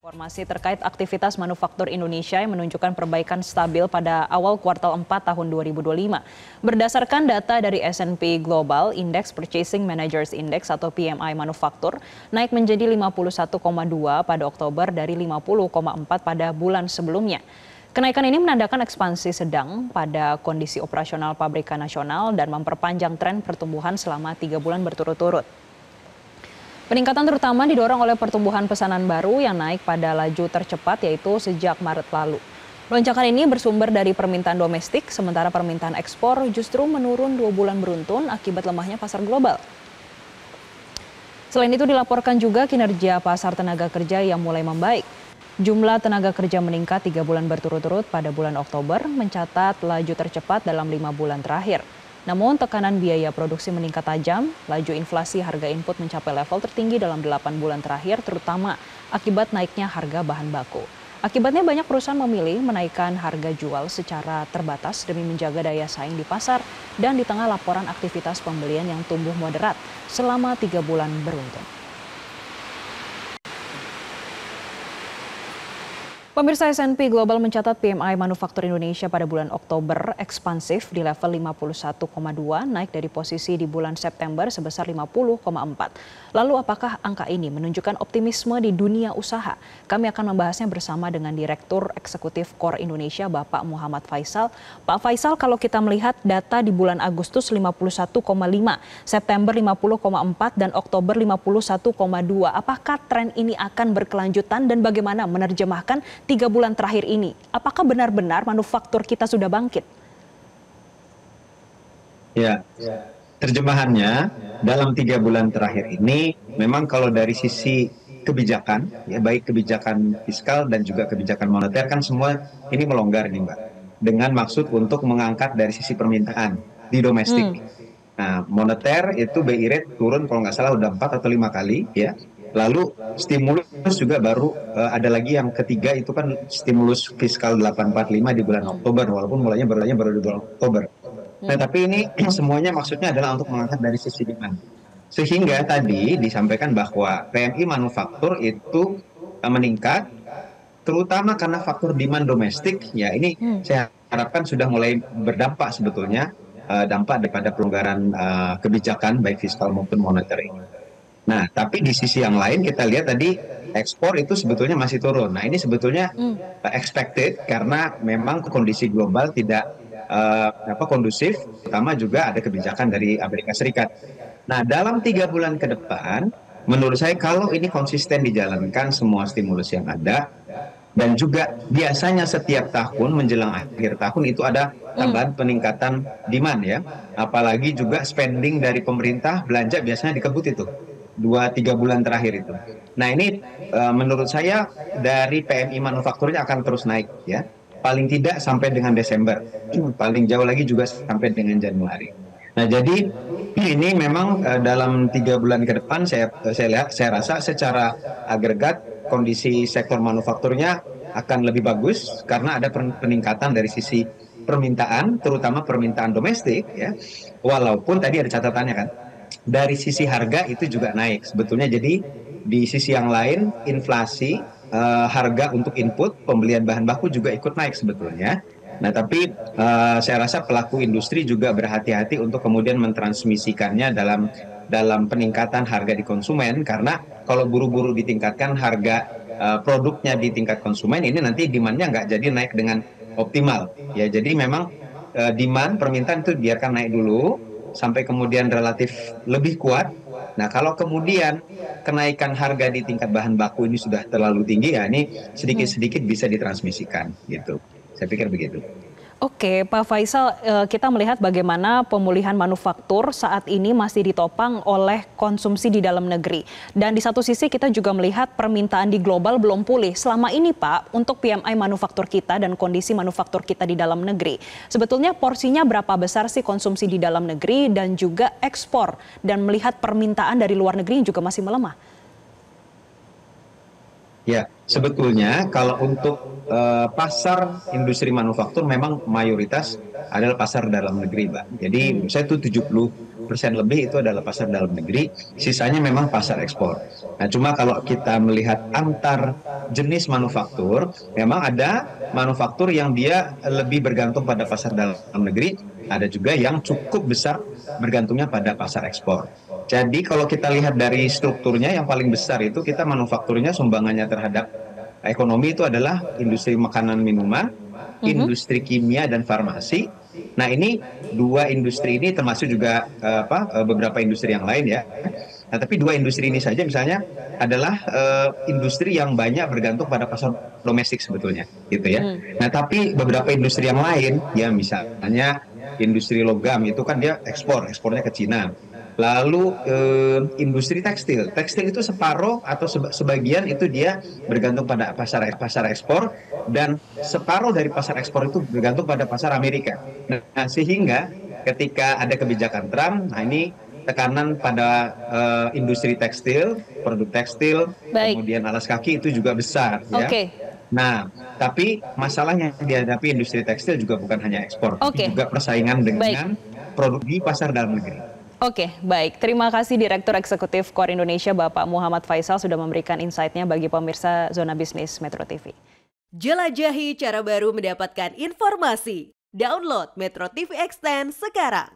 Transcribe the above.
Informasi terkait aktivitas manufaktur Indonesia yang menunjukkan perbaikan stabil pada awal kuartal 4 tahun 2025. Berdasarkan data dari S&P Global, Index Purchasing Managers Index atau PMI manufaktur naik menjadi 51,2 pada Oktober dari 50,4 pada bulan sebelumnya. Kenaikan ini menandakan ekspansi sedang pada kondisi operasional pabrikan nasional dan memperpanjang tren pertumbuhan selama 3 bulan berturut-turut. Peningkatan terutama didorong oleh pertumbuhan pesanan baru yang naik pada laju tercepat yaitu sejak Maret lalu. Lonjakan ini bersumber dari permintaan domestik, sementara permintaan ekspor justru menurun 2 bulan beruntun akibat lemahnya pasar global. Selain itu dilaporkan juga kinerja pasar tenaga kerja yang mulai membaik. Jumlah tenaga kerja meningkat 3 bulan berturut-turut pada bulan Oktober, mencatat laju tercepat dalam 5 bulan terakhir. Namun tekanan biaya produksi meningkat tajam, laju inflasi harga input mencapai level tertinggi dalam 8 bulan terakhir, terutama akibat naiknya harga bahan baku. Akibatnya banyak perusahaan memilih menaikkan harga jual secara terbatas demi menjaga daya saing di pasar dan di tengah laporan aktivitas pembelian yang tumbuh moderat selama 3 bulan beruntun. Pemirsa, S&P Global mencatat PMI manufaktur Indonesia pada bulan Oktober ekspansif di level 51,2, naik dari posisi di bulan September sebesar 50,4. Lalu apakah angka ini menunjukkan optimisme di dunia usaha? Kami akan membahasnya bersama dengan Direktur Eksekutif KOR Indonesia, Bapak Muhammad Faisal. Pak Faisal, kalau kita melihat data di bulan Agustus 51,5, September 50,4, dan Oktober 51,2, apakah tren ini akan berkelanjutan dan bagaimana menerjemahkan 3 bulan terakhir ini? Apakah benar-benar manufaktur kita sudah bangkit? Ya, terjemahannya dalam 3 bulan terakhir ini memang kalau dari sisi kebijakan, ya baik kebijakan fiskal dan juga kebijakan moneter kan semua ini melonggar nih Mbak. Dengan maksud untuk mengangkat dari sisi permintaan di domestik. Nah, moneter itu BI rate turun kalau nggak salah udah 4 atau 5 kali ya. Lalu stimulus juga baru ada lagi yang ketiga itu kan stimulus fiskal 845 di bulan Oktober walaupun mulainya baru di bulan Oktober. Nah, tapi ini semuanya maksudnya adalah untuk mengangkat dari sisi demand. Sehingga tadi disampaikan bahwa PMI manufaktur itu meningkat terutama karena faktor demand domestik. Ya, ini saya harapkan sudah mulai berdampak sebetulnya dampak daripada pelonggaran kebijakan baik fiskal maupun moneter ini. Nah, tapi di sisi yang lain kita lihat tadi ekspor itu sebetulnya masih turun. Nah, ini sebetulnya expected karena memang kondisi global tidak kondusif, terutama juga ada kebijakan dari Amerika Serikat. Nah, dalam 3 bulan ke depan, menurut saya kalau ini konsisten dijalankan semua stimulus yang ada, dan juga biasanya setiap tahun menjelang akhir tahun itu ada tambahan peningkatan demand ya. Apalagi juga spending dari pemerintah belanja biasanya dikebut itu 2-3 bulan terakhir itu. Nah ini menurut saya dari PMI manufakturnya akan terus naik ya. Paling tidak sampai dengan Desember. Paling jauh lagi juga sampai dengan Januari. Nah jadi ini memang dalam 3 bulan ke depan saya rasa secara agregat kondisi sektor manufakturnya akan lebih bagus karena ada peningkatan dari sisi permintaan, terutama permintaan domestik ya. Walaupun tadi ada catatannya kan, dari sisi harga itu juga naik sebetulnya. Jadi di sisi yang lain inflasi harga untuk input pembelian bahan baku juga ikut naik sebetulnya. Nah tapi saya rasa pelaku industri juga berhati-hati untuk kemudian mentransmisikannya dalam peningkatan harga di konsumen, karena kalau buru-buru ditingkatkan harga produknya di tingkat konsumen ini nanti demand-nya nggak jadi naik dengan optimal ya. Jadi memang demand permintaan itu biarkan naik dulu sampai kemudian relatif lebih kuat. Nah, kalau kemudian kenaikan harga di tingkat bahan baku ini sudah terlalu tinggi, ya ini sedikit-sedikit bisa ditransmisikan gitu. Saya pikir begitu. Oke, Pak Faisal, kita melihat bagaimana pemulihan manufaktur saat ini masih ditopang oleh konsumsi di dalam negeri. Dan di satu sisi kita juga melihat permintaan di global belum pulih. Selama ini Pak, untuk PMI manufaktur kita dan kondisi manufaktur kita di dalam negeri, sebetulnya porsinya berapa besar sih konsumsi di dalam negeri dan juga ekspor? Dan melihat permintaan dari luar negeri yang juga masih melemah. Ya, sebetulnya kalau untuk pasar industri manufaktur memang mayoritas adalah pasar dalam negeri, Mbak. Jadi saya itu 50% lebih itu adalah pasar dalam negeri, sisanya memang pasar ekspor. Nah, cuma kalau kita melihat antar jenis manufaktur, memang ada manufaktur yang dia lebih bergantung pada pasar dalam negeri, ada juga yang cukup besar bergantungnya pada pasar ekspor. Jadi kalau kita lihat dari strukturnya yang paling besar itu kita manufakturnya sumbangannya terhadap ekonomi itu adalah industri makanan minuman, industri kimia dan farmasi. Nah, ini dua industri ini termasuk juga beberapa industri yang lain ya. Nah, tapi dua industri ini saja misalnya adalah industri yang banyak bergantung pada pasar domestik sebetulnya, gitu ya. Nah, tapi beberapa industri yang lain, ya misalnya industri logam itu kan dia ekspornya ke Cina. Lalu industri tekstil, tekstil itu separuh atau sebagian itu dia bergantung pada pasar ekspor dan separuh dari pasar ekspor itu bergantung pada pasar Amerika. Nah, sehingga ketika ada kebijakan Trump, nah ini tekanan pada industri tekstil, produk tekstil, Baik, kemudian alas kaki itu juga besar ya. oke, Nah, tapi masalahnya yang dihadapi industri tekstil juga bukan hanya ekspor, tapi oke, juga persaingan baik. dengan produk di pasar dalam negeri. Oke, baik. Terima kasih Direktur Eksekutif KOR Indonesia Bapak Muhammad Faisal sudah memberikan insight-nya bagi pemirsa Zona Bisnis Metro TV. Jelajahi cara baru mendapatkan informasi. Download Metro TV Extend sekarang.